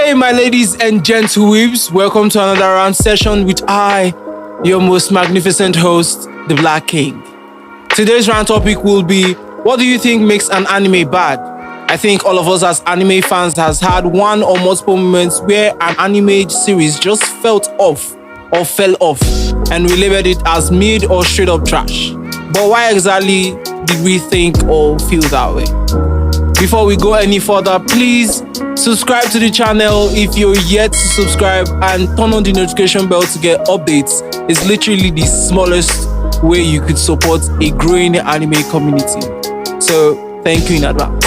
Hey my ladies and gentleweebs, welcome to another round session with I, your most magnificent host, the Black King. Today's round topic will be, what do you think makes an anime bad? I think all of us as anime fans has had one or multiple moments where an anime series just felt off or fell off and we labeled it as mid or straight up trash. But why exactly did we think or feel that way? Before we go any further, please subscribe to the channel if you're yet to subscribe and turn on the notification bell to get updates. It's literally the smallest way you could support a growing anime community. So thank you in advance.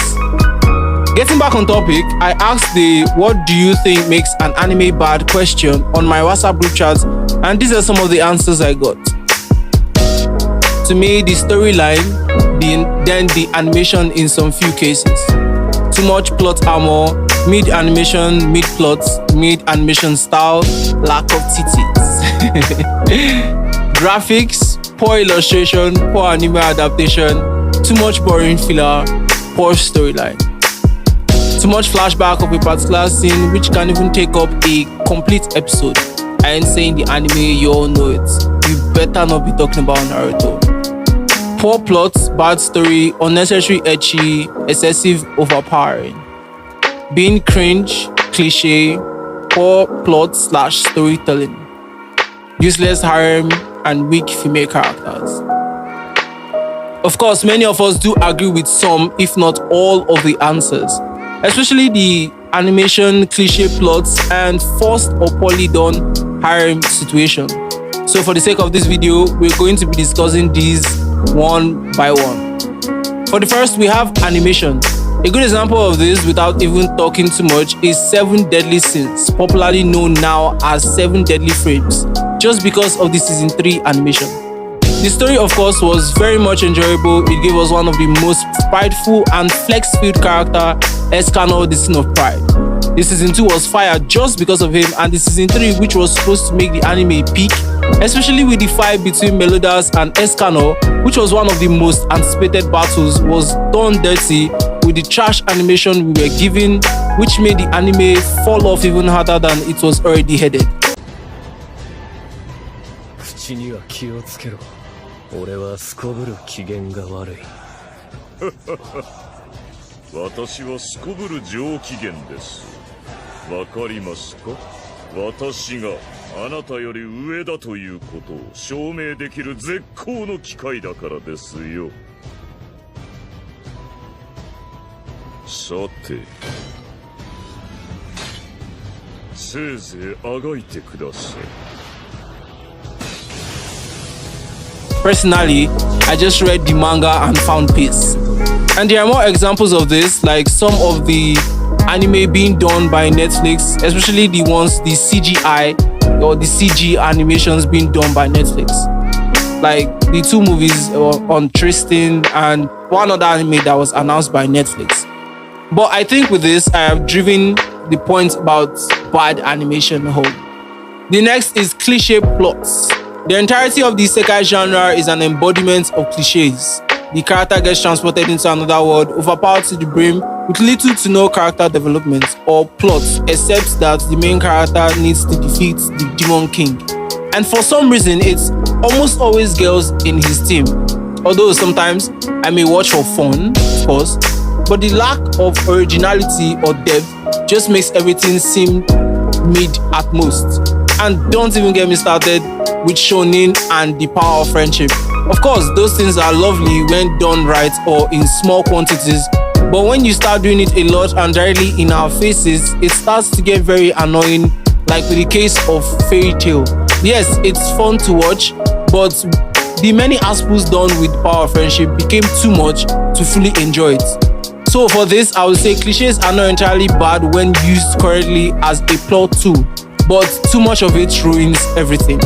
Getting back on topic, I asked the what do you think makes an anime bad question on my WhatsApp group chat, and these are some of the answers I got. To me, the storyline, then the animation in some few cases. Too much plot armor, mid animation, mid plot, mid animation style, lack of titties. Graphics, poor illustration, poor anime adaptation, too much boring filler, poor storyline. Too much flashback of a particular scene which can even take up a complete episode. I ain't saying the anime, you all know it. You better not be talking about Naruto. Poor plot, bad story, unnecessary ecchi, excessive overpowering. Being cringe, cliche, poor plot / storytelling. Useless harem and weak female characters. Of course, many of us do agree with some, if not all, of the answers. Especially the animation, cliche plots, and forced or poorly done harem situation. So for the sake of this video, we're going to be discussing these one by one. For the first, we have animation. A good example of this, without even talking too much, is 7 Deadly Sins, popularly known now as 7 Deadly Frames, just because of the season 3 animation. The story, of course, was very much enjoyable. It gave us one of the most prideful and flex-filled character, Escano, the Sin of Pride. The season 2 was fired just because of him, and the season 3, which was supposed to make the anime peak, especially with the fight between Melodas and Escano, which was one of the most anticipated battles, was done dirty with the trash animation we were given, which made the anime fall off even harder than it was already headed. 口には気をつけろ。俺はすこぶる機嫌が悪い。私はすこぶる上機嫌です。わかりますか？私があなたより上だということを証明できる絶好の機会だからですよ。さて、せいぜいあがいてください。Personally, I just read the manga and found peace. And there are more examples of this, like some of the anime being done by Netflix, especially the ones, the CGI or the CG animations being done by Netflix. Like the 2 movies on Tristan and one other anime that was announced by Netflix. But I think with this, I have driven the point about bad animation home. The next is cliche plots. The entirety of the isekai genre is an embodiment of cliches. The character gets transported into another world, overpowered to the brim, with little to no character development or plot, except that the main character needs to defeat the Demon King. And for some reason, it's almost always girls in his team. Although sometimes I may watch for fun, of course, but the lack of originality or depth just makes everything seem mid at most. And don't even get me started with shonen and the power of friendship. Of course, those things are lovely when done right or in small quantities, but when you start doing it a lot and directly in our faces, it starts to get very annoying, like with the case of Fairy Tail. Yes, it's fun to watch, but the many aspects done with power of friendship became too much to fully enjoy it. So for this, I would say cliches are not entirely bad when used correctly as a plot tool, but too much of it ruins everything.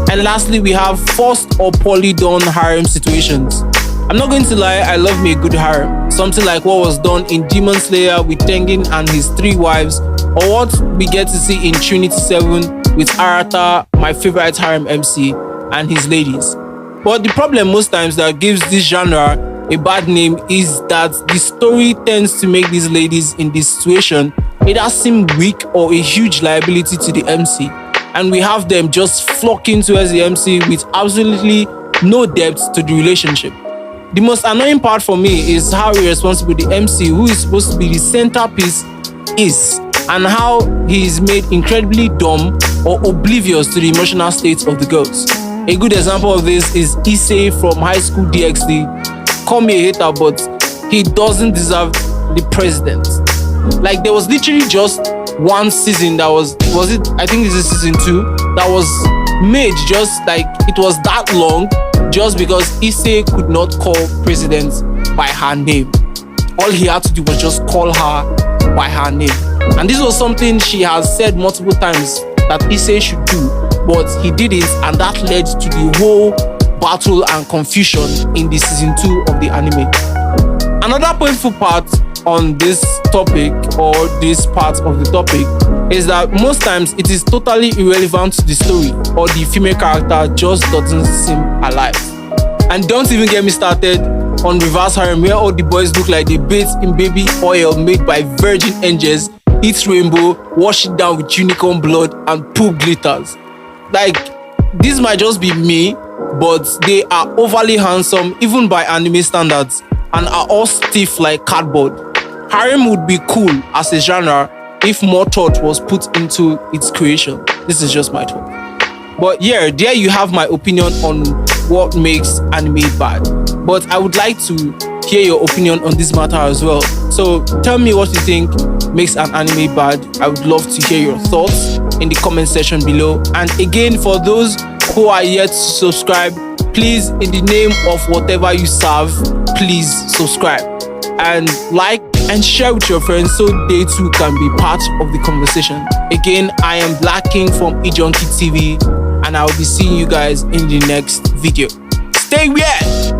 And lastly, we have forced or poorly done harem situations. I'm not going to lie, I love me a good harem. Something like what was done in Demon Slayer with Tengen and his 3 wives, or what we get to see in Trinity 7 with Arata, my favorite harem MC, and his ladies. But the problem most times that gives this genre a bad name is that the story tends to make these ladies in this situation either seem weak or a huge liability to the MC, and we have them just flocking towards the MC with absolutely no depth to the relationship. The most annoying part for me is how irresponsible the MC, who is supposed to be the centerpiece, is, and how he is made incredibly dumb or oblivious to the emotional states of the girls. A good example of this is Issei from High School DxD. Call me a hater, but he doesn't deserve the president. Like, there was literally just one season that was it, I think this is season 2, that was made just like it was that long just because Issei could not call president by her name. All he had to do was just call her by her name. And this was something she has said multiple times that Issei should do, but he didn't, and that led to the whole battle and confusion in the season 2 of the anime. Another painful part on this topic, or this part of the topic, is that most times it is totally irrelevant to the story, or the female character just doesn't seem alive. And don't even get me started on reverse harem, where all the boys look like they bathed in baby oil made by virgin angels, eat rainbow, wash it down with unicorn blood, and poop glitters. Like, this might just be me, but they are overly handsome even by anime standards, and are all stiff like cardboard. Harem would be cool as a genre if more thought was put into its creation. This is just my thought. But yeah, there you have my opinion on what makes anime bad. But I would like to hear your opinion on this matter as well. So tell me what you think makes an anime bad. I would love to hear your thoughts in the comment section below. And again, for those who are yet to subscribe, please, in the name of whatever you serve, please subscribe and like and share with your friends so they too can be part of the conversation. Again, I am Black King from E-Junkie TV, and I will be seeing you guys in the next video. Stay weird!